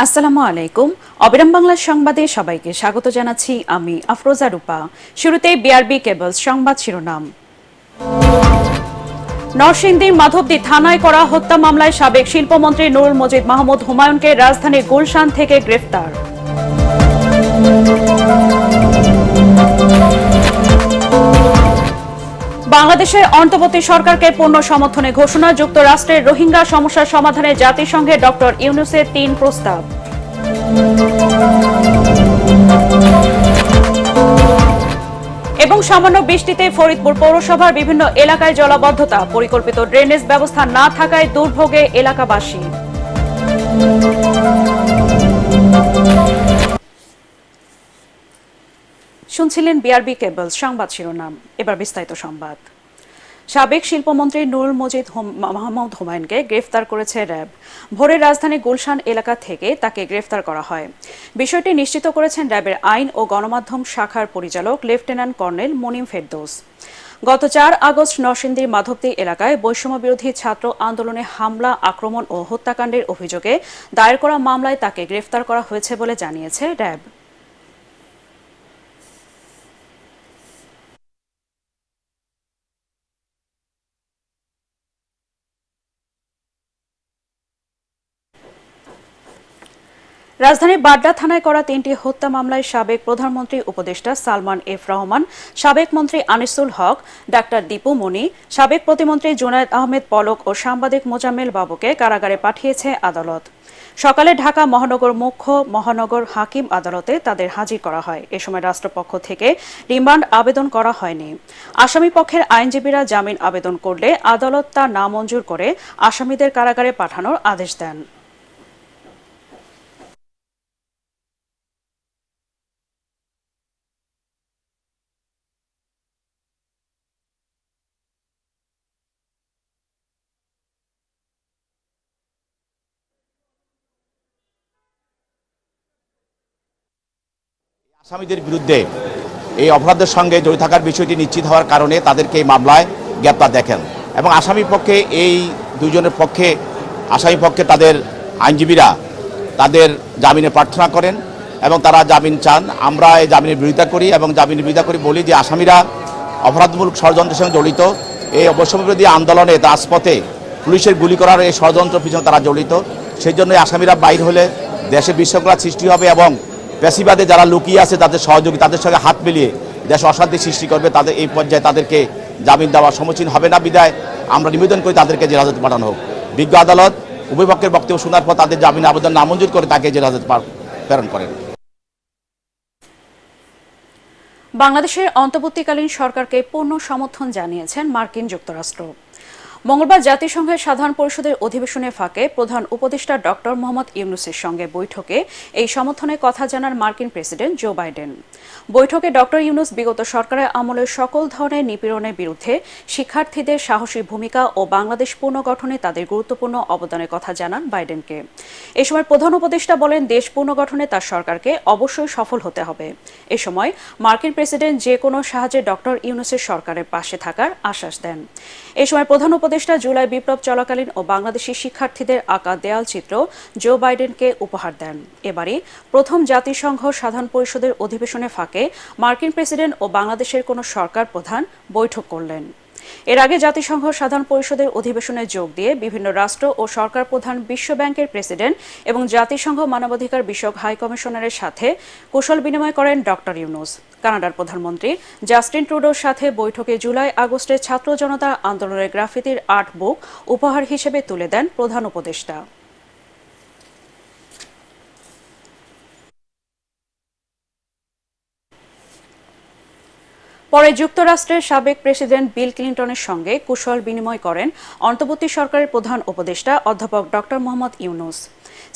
আসসালামু আলাইকুম। অবিরাম বাংলা সংবাদে সবাইকে স্বাগত জানাচ্ছি আমি আফরোজা রূপা। শুরুতেই বিআরবি কেবলস সংবাদ শিরোনাম। নরসিংদীর মাধবদী থানায় করা হত্যা মামলায় সাবেক শিল্পমন্ত্রী নুরুল মজিদ মাহমুদ হুমায়ুনকে রাজধানীর গুলশান থেকে গ্রেফতার। বাংলাদেশের অন্তর্বর্তী সরকারকে পূর্ণ সমর্থনে ঘোষণা। যুক্তরাষ্ট্রের রোহিঙ্গা সমস্যা সমাধানে জাতিসংঘে ডক্টর ইউনূসের ৩ প্রস্তাব। এবং সামান্য বৃষ্টিতে ফরিদপুর পৌরসভার বিভিন্ন এলাকায় জলাবদ্ধতা, পরিকল্পিত ড্রেনেজ ব্যবস্থা না থাকায় দুর্ভোগে এলাকাবাসী। শুনছিলেন বিআরবি কেবলস সংবাদ শিরোনাম। এবার বিস্তারিত সংবাদ। সাবেক শিল্পমন্ত্রী নুরুল মজিদ মাহমুদ হুমায়ুনকে গ্রেফতার করেছে র্যাব। ভোরে রাজধানী গুলশান এলাকা থেকে তাকে গ্রেফতার করা হয়। বিষয়টি নিশ্চিত করেছেন র্যাবের আইন ও গণমাধ্যম শাখার পরিচালক লেফটেন্যান্ট কর্নেল মুনিম ফেরদৌস। গত ৪ আগস্ট নরসিংদীর মাধবদী এলাকায় বৈষম্যবিরোধী ছাত্র আন্দোলনে হামলা, আক্রমণ ও হত্যাকাণ্ডের অভিযোগে দায়ের করা মামলায় তাকে গ্রেফতার করা হয়েছে বলে জানিয়েছে র্যাব। রাজধানীর বাড্ডা থানায় করা ৩টি হত্যা মামলায় সাবেক প্রধানমন্ত্রী উপদেষ্টা সালমান এফ রহমান, সাবেক মন্ত্রী আনিসুল হক, ডাক্তার দীপু মনি, সাবেক প্রতিমন্ত্রী জুনায়েদ আহমেদ পলক ও সাংবাদিক মোজাম্মেল বাবুকে কারাগারে পাঠিয়েছে আদালত। সকালে ঢাকা মহানগর মুখ্য মহানগর হাকিম আদালতে তাদের হাজির করা হয়। এ সময় রাষ্ট্রপক্ষ থেকে রিমান্ড আবেদন করা হয়নি। আসামি পক্ষের আইনজীবীরা জামিন আবেদন করলে আদালত তা নামঞ্জুর করে আসামিদের কারাগারে পাঠানোর আদেশ দেন। আসামিদের বিরুদ্ধে এই অপরাধের সঙ্গে জড়িত থাকার বিষয়টি নিশ্চিত হওয়ার কারণে তাদেরকে এই মামলায় গ্রেপ্তার দেখেন এবং আসামি পক্ষে এই দুইজনের পক্ষে আসামি পক্ষে তাদের আইনজীবীরা তাদের জামিনের প্রার্থনা করেন এবং তারা জামিন চান। আমরা এই জামিনের বিরোধিতা করি এবং জামিনের বিরোধিতা করি বলি যে আসামিরা অপরাধমূলক ষড়যন্ত্রের সঙ্গে জড়িত। এই বৈষম্যবিরোধী আন্দোলনে রাজপথে পুলিশের গুলি করার এই ষড়যন্ত্র পিছনে তারা জড়িত। সেই জন্য আসামিরা বাইর হলে দেশে বিশৃঙ্খলা সৃষ্টি হবে এবং পেশিবাদে যারা লুকিয়ে আছে তাদের সহযোগী তাদের সঙ্গে হাত মিলিয়ে দেশে অশান্তি সৃষ্টি করবে। তাদের এই পর্যায়ে তাদেরকে জামিন দেওয়া সমীচীন হবে না বিধায় আমরা নিবেদন করি তাদেরকে জেলহাজতে পাঠানো হোক। বিজ্ঞ আদালত উভয় পক্ষের বক্তব্য শোনার পর তাদের জামিন আবেদন নামঞ্জুর করে তাকে জেলহাজতে প্রেরণ করেন। বাংলাদেশের অন্তর্বর্তীকালীন সরকারকে পূর্ণ সমর্থন জানিয়েছেন মার্কিন যুক্তরাষ্ট্র। মঙ্গলবার জাতিসংঘের সাধারণ পরিষদের অধিবেশনের ফাঁকে প্রধান উপদেষ্টা ডক্টর মোহাম্মদ ইউনূসের সঙ্গে বৈঠকে এই সমর্থনের কথা জানান মার্কিন প্রেসিডেন্ট জো বাইডেন। বৈঠকে ডক্টর ইউনূস বিগত সরকারের আমলে সকল ধরনের নিপীড়নের বিরুদ্ধে শিক্ষার্থীদের সাহসী ভূমিকা ও বাংলাদেশ পুনর্গঠনে তাদের গুরুত্বপূর্ণ অবদানের কথা জানান বাইডেনকে। এ সময় প্রধান উপদেষ্টা বলেন, দেশ পুনর্গঠনে তার সরকারকে অবশ্যই সফল হতে হবে। এ সময় মার্কিন প্রেসিডেন্ট যে কোনো সাহায্যে ডক্টর ইউনূসের সরকারের পাশে থাকার আশ্বাস দেন। এ সময় প্রধান উপদেষ্টা জুলাই বিপ্লব চলাকালীন ও বাংলাদেশি শিক্ষার্থীদের আঁকা দেয়াল চিত্র জো বাইডেনকে উপহার দেন। এবারই প্রথম জাতিসংঘ সাধারণ পরিষদের অধিবেশনের ফাঁকে মার্কিন প্রেসিডেন্ট ও বাংলাদেশের কোনো সরকার প্রধান বৈঠক করলেন। এর আগে জাতিসংঘ সাধারণ পরিষদের অধিবেশনে যোগ দিয়ে বিভিন্ন রাষ্ট্র ও সরকার প্রধান, বিশ্ব ব্যাংকের প্রেসিডেন্ট এবং জাতিসংঘ মানবাধিকার বিষয়ক হাই কমিশনারের সাথে কুশল বিনিময় করেন ডক্টর ইউনূস। কানাডার প্রধানমন্ত্রী জাস্টিন ট্রুডোর সাথে বৈঠকে জুলাই আগস্টে ছাত্র জনতা আন্দোলনের গ্রাফিতির আর্ট বুক উপহার হিসেবে তুলে দেন প্রধান উপদেষ্টা। পরে যুক্তরাষ্ট্রের সাবেক প্রেসিডেন্ট বিল ক্লিন্টনের সঙ্গে কুশল বিনিময় করেন অন্তর্বর্তী সরকারের প্রধান উপদেষ্টা অধ্যাপক ডক্টর মোহাম্মদ ইউনূস।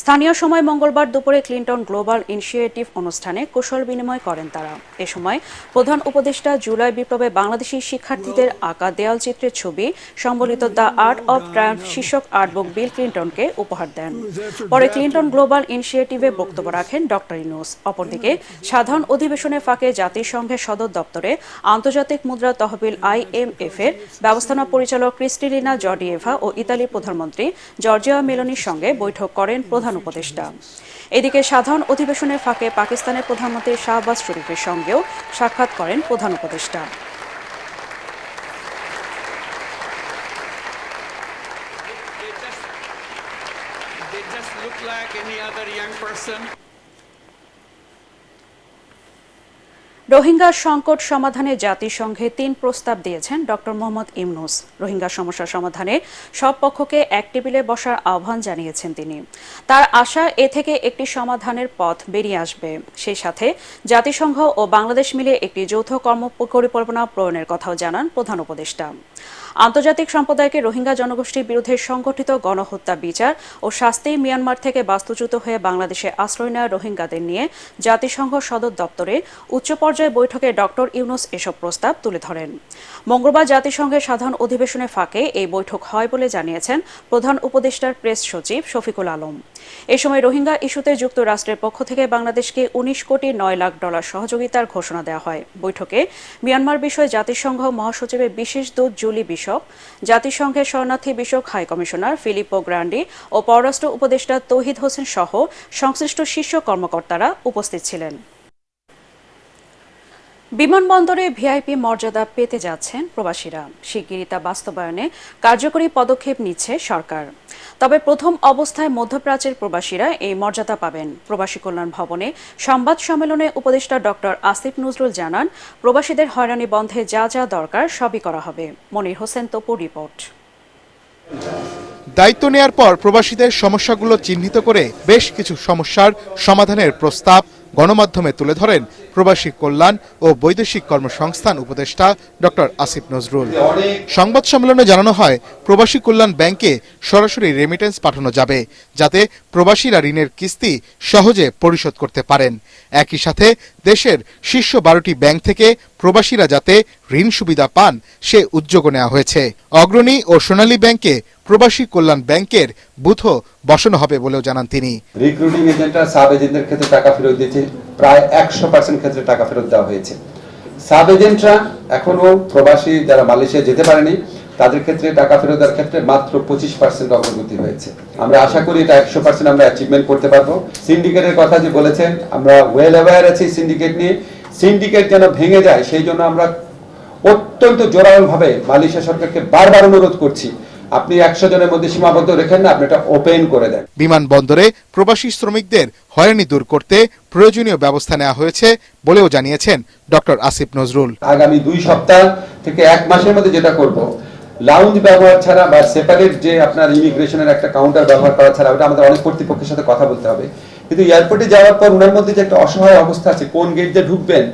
স্থানীয় সময় মঙ্গলবার দুপুরে ক্লিন্টন গ্লোবাল ইনিশিয়েটিভ অনুষ্ঠানে কুশল বিনিময় করেন তারা। এ সময় প্রধান উপদেষ্টা জুলাই বিপ্লবে বাংলাদেশি শিক্ষার্থীদের আঁকা দেয়াল চিত্রের ছবি সম্বলিত দ্য আর্ট অব ট্রায়াম্ফ শীর্ষক আর্টবুক বিল ক্লিন্টনকে উপহার দেন। পরে ক্লিন্টন গ্লোবাল ইনিশিয়েটিভে বক্তব্য রাখেন ডক্টর ইউনূস। অপরদিকে সাধারণ অধিবেশনের ফাঁকে জাতিসংঘের সদর দপ্তরে আন্তর্জাতিক মুদ্রা তহবিল IMF এর ব্যবস্থাপনা পরিচালক ক্রিস্টিলিনা জর্জিয়েভা ও ইতালির প্রধানমন্ত্রী জর্জিয়া মেলোনির সঙ্গে বৈঠক করেন প্রধান উপদেষ্টা। এদিকে সাধারণ অধিবেশনের ফাঁকে পাকিস্তানের প্রধানমন্ত্রী শাহবাজ শরীফের সঙ্গেও সাক্ষাৎ করেন প্রধান উপদেষ্টা। রোহিঙ্গা সংকট সমাধানে জাতিসংঘে ৩ প্রস্তাব দিয়েছেন ডক্টর মোহাম্মদ ইউনূস। রোহিঙ্গা সমস্যা সমাধানে সব পক্ষকে এক টেবিলে বসার আহ্বান জানিয়েছেন তিনি। তার আশা এ থেকে একটি সমাধানের পথ বেরিয়ে আসবে। সেই সাথে জাতিসংঘ ও বাংলাদেশ মিলে একটি যৌথ কর্মপরিকল্পনা প্রণয়নের কথাও জানান প্রধান উপদেষ্টা। আন্তর্জাতিক সম্প্রদায়কে রোহিঙ্গা জনগোষ্ঠীর বিরুদ্ধে সংগঠিত গণহত্যা বিচার ও শাস্তি, মিয়ানমার থেকে বাস্তুচ্যুত হয়ে বাংলাদেশে আশ্রয় নেওয়া রোহিঙ্গাদের নিয়ে জাতিসংঘ সদর দপ্তরে উচ্চ পর্যায়ে বৈঠকে ডক্টর ইউনূস এসব প্রস্তাব তুলে ধরেন। মঙ্গলবার জাতিসংঘের সাধারণ অধিবেশনের ফাঁকে এই বৈঠক হয় বলে জানিয়েছেন প্রধান উপদেষ্টার প্রেস সচিব শফিকুল আলম। এ সময় রোহিঙ্গা ইস্যুতে যুক্তরাষ্ট্রের পক্ষ থেকে বাংলাদেশকে 19 কোটি 9 লাখ ডলার সহযোগিতার ঘোষণা দেওয়া হয়। বৈঠকে মিয়ানমার বিষয়ে জাতিসংঘ মহাসচিবের বিশেষ দূত জুলি বিশপ, জাতিসংঘের শরণার্থী বিষয়ক হাই কমিশনার ফিলিপো গ্রান্ডি ও পররাষ্ট্র উপদেষ্টা তৌহিদ হোসেন সহ সংশ্লিষ্ট শীর্ষ কর্মকর্তারা উপস্থিত ছিলেন। বিমানবন্দরে ভিআইপি মর্যাদা পেতে যাচ্ছেন প্রবাসীরা। শিগগিরই তা বাস্তবায়নে কার্যকরী পদক্ষেপ নিচ্ছে সরকার। তবে প্রথম অবস্থায় মধ্যপ্রাচ্যের প্রবাসীরা এই মর্যাদা পাবেন। প্রবাসী কল্যাণ ভবনে সংবাদ সম্মেলনে উপদেষ্টা ডক্টর আসিফ নজরুল জানান, প্রবাসীদের হয়রানি বন্ধে যা যা দরকার সবই করা হবে। মনির হোসেন তপুর রিপোর্ট। দায়িত্ব নেয়ার পর প্রবাসীদের সমস্যাগুলো চিহ্নিত করে বেশ কিছু সমস্যার সমাধানের প্রস্তাব গণমাধ্যমে তুলে ধরেন প্রবাসী কল্যাণ ও বৈদেশিক কর্মসংস্থান উপদেষ্টা ডক্টর আসিফ নজরুল। সংবাদ সম্মেলনে জানানো হয়, প্রবাসী কল্যাণ ব্যাংকে সরাসরি রেমিটেন্স পাঠানো যাবে, যাতে প্রবাসীরা ঋণের কিস্তি সহজে পরিশোধ করতে পারেন। একই সাথে দেশের শীর্ষ 12টি ব্যাংক থেকে প্রবাসীরা যাতে ঋণ সুবিধা পান সে উদ্যোগও নেওয়া হয়েছে। অগ্রণী ও সোনালী ব্যাংকে প্রবাসী কল্যাণ ব্যাংকের বুথও বসানো হবে বলেও জানান তিনি। রিক্রুটিং এজেন্টরা সাব এজেন্টদের ক্ষেত্রে টাকা ফেরত দিয়েছে, প্রায় 100% ক্ষেত্রে টাকা ফেরত দেওয়া হয়েছে। সাব এজেন্টরা এখনো প্রবাসী যারা মালয়েশিয়া যেতে পারেনি তাদের ক্ষেত্রে টাকা ফেরত দেওয়ার ক্ষেত্রে মাত্র 25% অগ্রগতি হয়েছে। আমরা আশা করি এটা 100% আমরা অ্যাচিভমেন্ট করতে পারবো। সিন্ডিকেটের কথা যে বলেছেন, আমরা ওয়েল অ্যাওয়্যার আছি সিন্ডিকেট নিয়ে। সিন্ডিকেট যেন ভেঙে যায় সেই জন্য আমরা অত্যন্ত জোরালোভাবে মালয়েশিয়া সরকারকে বারবার অনুরোধ করছি, আপনি 100 জনের মধ্যে সীমাবদ্ধ রেখেন না, আপনি এটা ওপেন করে দেন। বিমানবন্দরে প্রবাসী শ্রমিকদের হয়রানি দূর করতে প্রয়োজনীয় ব্যবস্থা নেওয়া হয়েছে বলেও জানিয়েছেন ডক্টর আসিফ নজরুল। আগামী 2 সপ্তাহ থেকে 1 মাসের মধ্যে যেটা করব, লাউঞ্জ ব্যবহার ছাড়া বা সেপারেট যে আপনার ইমিগ্রেশনের একটা কাউন্টার ব্যবহার করা ছাড়া, ওটা আমাদের অনেক কর্তৃপক্ষের সাথে কথা বলতে হবে। কিন্তু এয়ারপোর্টে যাওয়ার পর ওনার মধ্যে যে একটা অসহায় অবস্থা আছে, কোন গেট দিয়ে ঢুকবেন,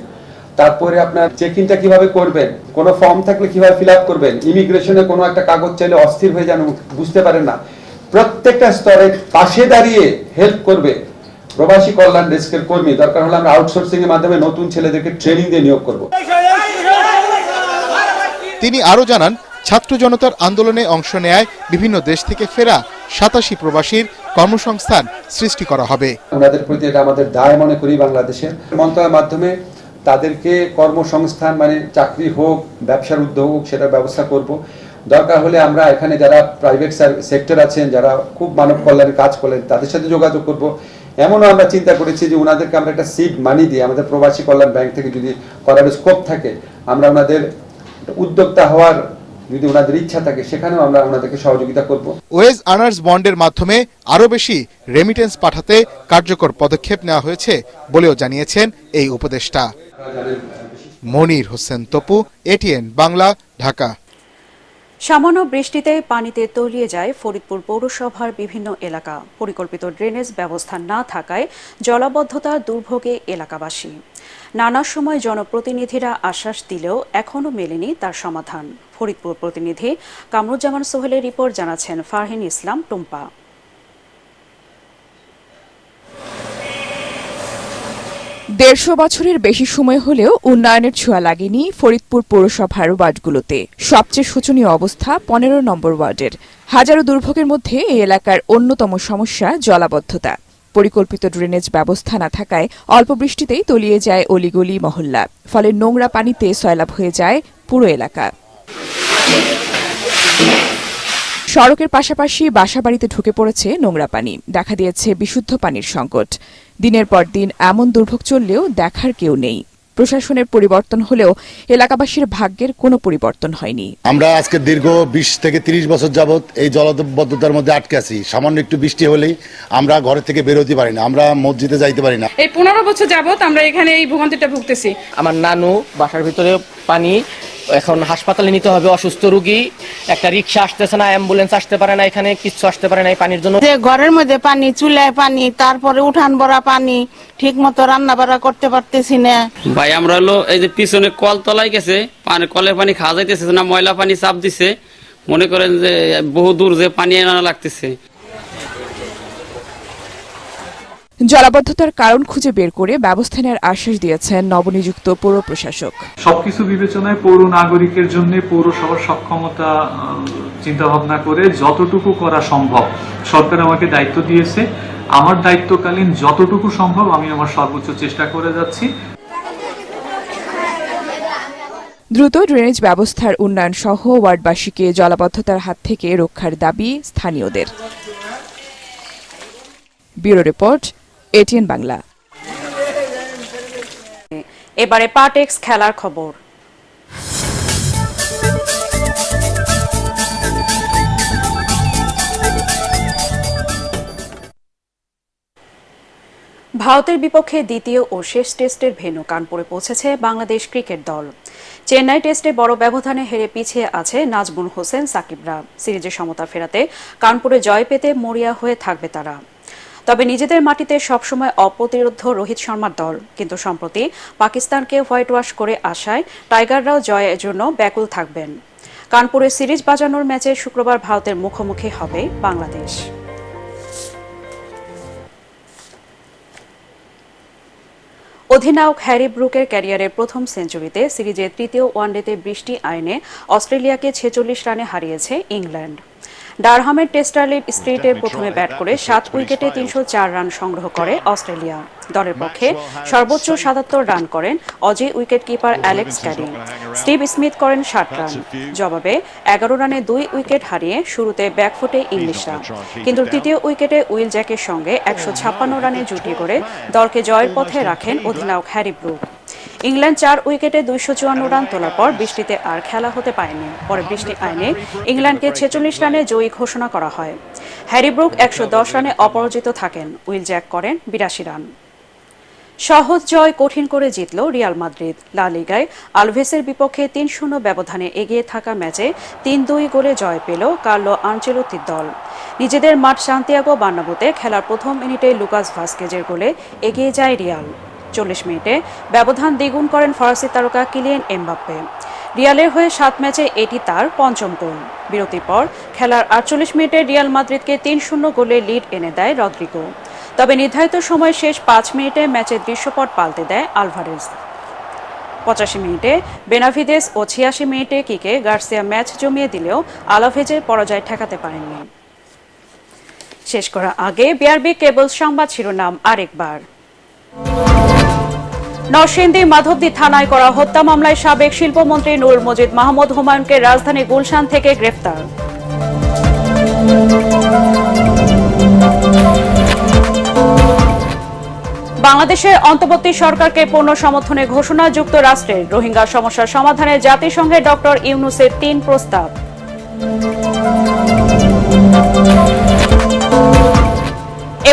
তারপরে আপনার চেক ইনটা কিভাবে করবেন, কোনো ফর্ম থাকলে কিভাবে ফিল আপ করবেন, ইমিগ্রেশনে কোনো একটা কাগজ চাইলে অস্থির হয়ে যান, বুঝতে পারেন না, প্রত্যেকটা স্তরে পাশে দাঁড়িয়ে হেল্প করবে প্রবাসী কল্যাণ ডেস্কের কর্মী। দরকার হলে আমরা আউটসোর্সিং এর মাধ্যমে নতুন ছেলেদেরকে ট্রেনিং দিয়ে নিয়োগ করব। তিনি আরো জানান, ছাত্র জনতার আন্দোলনে অংশ নেয় বিভিন্ন দেশ থেকে ফেরা 87 প্রবাসীর কর্মসংস্থান সৃষ্টি করা হবে। ওনাদের প্রতি এটা আমাদের দায় মনে করি। বাংলাদেশের মন্ত্রণালয়ের মাধ্যমে তাদেরকে কর্মসংস্থান, মানে চাকরি হোক, ব্যবসার উদ্যোগ হোক, সেটার ব্যবস্থা করব। দরকার হলে আমরা এখানে যারা প্রাইভেট সেক্টর আছেন, যারা খুব মানব কল্যাণের কাজ করেন, তাদের সাথে যোগাযোগ করব। এমনও আমরা চিন্তা করেছি যে ওনাদেরকে আমরা একটা সিড মানি দিয়ে, আমাদের প্রবাসী কল্যাণ ব্যাংক থেকে যদি করার স্কোপ থাকে, আমরা ওনাদের উদ্যোক্তা হওয়ার যদি ওনাদের ইচ্ছা থাকে, সেখানেও আমরা ওনাদেরকে সহযোগিতা করব। ওয়েজ আর্নার্স বন্ডের মাধ্যমে আরো বেশি রেমিটেন্স পাঠাতে কার্যকর পদক্ষেপ নেওয়া হয়েছে বলেও জানিয়েছেন এই উপদেষ্টা। মনির হোসেন তপু, এটিএন বাংলা, ঢাকা। সামান্য বৃষ্টিতে পানিতে তলিয়ে যায় ফরিদপুর পৌরসভার বিভিন্ন এলাকা। পরিকল্পিত ড্রেনেজ ব্যবস্থা না থাকায় জলাবদ্ধতার দুর্ভোগে এলাকাবাসী। নানা সময় জনপ্রতিনিধিরা আশ্বাস দিলেও এখনও মেলেনি তার সমাধান। ফরিদপুর প্রতিনিধি কামরুজ্জামান সোহেলের রিপোর্ট, জানাচ্ছেন ফারহিন ইসলাম টুম্পা। 150 বছরের বেশি সময় হলেও উন্নয়নের ছোঁয়া লাগেনি ফরিদপুর পৌরসভার ওয়ার্ডগুলোতে। সবচেয়ে শোচনীয় অবস্থা 15 নম্বর ওয়ার্ডের। হাজারো দুর্ভোগের মধ্যে এই এলাকার অন্যতম সমস্যা জলাবদ্ধতা। পরিকল্পিত ড্রেনেজ ব্যবস্থা না থাকায় অল্প বৃষ্টিতেই তলিয়ে যায় অলিগলি মহল্লা। ফলে নোংরা পানিতে সয়লাব হয়ে যায় পুরো এলাকা। সড়কের পাশাপাশি বাসাবাড়িতে ঢুকে পড়েছে নোংরা পানি, দেখা দিয়েছে বিশুদ্ধ পানির সংকট। দিনের পর দিন এমন দুর্ভোগ চললেও দেখার কেউ নেই। প্রশাসনের পরিবর্তন হলেও এলাকাবাসীর ভাগ্যের কোনো পরিবর্তন হয়নি। আমরা আজকে দীর্ঘ 20 থেকে 30 বছর যাবত এই জলাবদ্ধতার মধ্যে আটকে আছি। সামান্য একটু বৃষ্টি হলেই আমরা ঘর থেকে বের হতে পারি না, আমরা মসজিদে যাইতে পারি না। এই 15 বছর যাবত আমরা এখানে এই ভোগান্তিটা ভুগতেছি। আমার নানু বাসার ভিতরে পানি, এখন হাসপাতালে নিতে হবে অসুস্থ রোগী, একটা রিক্সা আসতেছে না, অ্যাম্বুলেন্স আসতে পারে না, এখানে কিচ্ছু আসতে পারে না এই পানির জন্য। যে ঘরের মধ্যে পানি, চুলায় পানি, তারপরে উঠান ভরা পানি, ঠিক মতো রান্না বাড়া করতে পারতেছি না। ভাই আমরা হলো এই যে পিছনে কল তলায় গেছে, কলের পানি খাওয়া যাইতেছে না, ময়লা পানি চাপ দিছে, মনে করেন যে বহু দূর যে পানি আনা লাগতেছে। জলাবদ্ধতার কারণ খুঁজে বের করে ব্যবস্থা নেওয়ার আশ্বাস দিয়েছেন নবনিযুক্ত পৌর প্রশাসক। সবকিছু বিবেচনায় পৌর নাগরিকের জন্য পৌরসভার সক্ষমতা চিন্তা ভাবনা করে যতটুকু করা সম্ভব সরকার আমাকে দায়িত্ব দিয়েছে, আমার দায়িত্বকালীন যতটুকু সম্ভব আমি আমার সর্বোচ্চ চেষ্টা করে যাচ্ছি। দ্রুত ড্রেনেজ ব্যবস্থার উন্নয়ন সহ ওয়ার্ডবাসীকে জলাবদ্ধতার হাত থেকে রক্ষার দাবি স্থানীয়দের। Bureau report, ATN Bangla. এবারে পাটেক্স খেলার খবর। ভারতের বিপক্ষে দ্বিতীয় ও শেষ টেস্টের ভেন্যু কানপুরে পৌঁছেছে বাংলাদেশ ক্রিকেট দল। চেন্নাই টেস্টে বড় ব্যবধানে হেরে পিছিয়ে আছে নাজমুল হোসেন সাকিবরা। সিরিজে সমতা ফেরাতে কানপুরে জয় পেতে মরিয়া হয়ে থাকবে তারা। তবে নিজেদের মাটিতে সবসময় অপ্রতিরোধ রোহিত শর্মার দল, কিন্তু সম্প্রতি পাকিস্তানকে হোয়াইট ওয়াশ করে আসায় টাইগাররাও জয়ের জন্য ব্যাকুল থাকবেন। কানপুরে সিরিজ বাজানোর ম্যাচে শুক্রবার ভারতের মুখোমুখি হবে বাংলাদেশ। অধিনায়ক হ্যারি ব্রুকের ক্যারিয়ারের প্রথম সেঞ্চুরিতে সিরিজের তৃতীয় ওয়ানডেতে বৃষ্টি আইনে অস্ট্রেলিয়াকে 46 রানে হারিয়েছে ইংল্যান্ড। ডারহামের টেস্টারলিপ স্ট্রিটে প্রথমে ব্যাট করে 7 উইকেটে 304 রান সংগ্রহ করে অস্ট্রেলিয়া। দলের পক্ষে সর্বোচ্চ 77 রান করেন Aussie wicket keeper Alex Carey. Steve Smith করেন 60 রান। জবাবে 11 রানে 2 উইকেট হারিয়ে শুরুতে ব্যাকফুটে ইংলিশরা, কিন্তু তৃতীয় উইকেটে উইল জ্যাকের সঙ্গে 156 রানে জুটি করে দলকে জয়ের পথে রাখেন অধিনায়ক হ্যারি ব্রুক। ইংল্যান্ড 4 উইকেটে 254 রান তোলার পর বৃষ্টিতে আর খেলা হতে পারেনি। পরে বৃষ্টি আইনে ইংল্যান্ডকে 46 রানে জয়ী ঘোষণা করা হয়। হ্যারি ব্রুক 110 রানে অপরাজিত থাকেন, উইল জ্যাক করেন 82 রান। সহজ জয় কঠিন করে জিতল রিয়াল মাদ্রিদ। লা লিগায় আলভেসের বিপক্ষে 3-0 ব্যবধানে এগিয়ে থাকা ম্যাচে 3-2 গোলে জয় পেল কার্লো আনচেলোত্তির দল। নিজেদের মাঠ সান্তিয়াগো বার্নাব্যুতে খেলার প্রথম মিনিটে লুকাস ভাস্কেজের গোলে এগিয়ে যায় রিয়াল। 40 মিনিটে ব্যবধান দ্বিগুণ করেন ফরাসি তারকা কিলিয়ান এমবাপ্পে। রিয়ালের হয়ে 7 ম্যাচে এটি তার পঞ্চম গোল। বিরতির পর খেলার 48 মিনিটে রিয়াল মাদ্রিদকে 3-0 গোলে লিড এনে দেয় রদ্রিগো। তবে নির্ধারিত সময় শেষ 5 মিনিটে ম্যাচের দৃশ্যপট পাল্টে দেয় আলভারেজ। 85 মিনিটে বেনাভিদেস ও 86 মিনিটে কিকে গার্সিয়া ম্যাচ জমিয়ে দিলেও আলাভেজের পরাজয় ঠেকাতে পারেননি। শেষ করার আগে বিআরবি কেবল সংবাদ শিরোনাম আরেকবার। নরসিংদী মাধবদী থানায় করা হত্যা মামলায় সাবেক শিল্পমন্ত্রী নুরুল মজিদ মাহমুদ হুমায়ুনকে রাজধানী গুলশান থেকে গ্রেফতার। বাংলাদেশের অন্তর্বর্তী সরকারকে পূর্ণ সমর্থনে ঘোষণা যুক্তরাষ্ট্রের। রোহিঙ্গা সমস্যার সমাধানে জাতিসংঘে ডক্টর ইউনূসের 3 প্রস্তাব।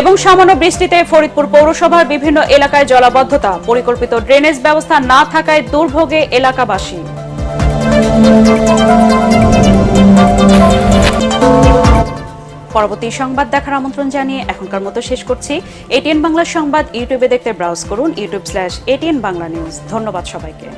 এবং সামান্য বৃষ্টিতে ফরিদপুর পৌরসভার বিভিন্ন এলাকায় জলাবদ্ধতা, পরিকল্পিত ড্রেনেজ ব্যবস্থা না থাকায় দুর্ভোগে এলাকাবাসী। পরবর্তী সংবাদ দেখার আমন্ত্রণ জানিয়ে এখনকার মতো শেষ করছি। এটিএন বাংলা সংবাদ ইউটিউবে দেখতে ব্রাউজ করুন youtube/ATN বাংলা নিউজ। ধন্যবাদ সবাইকে।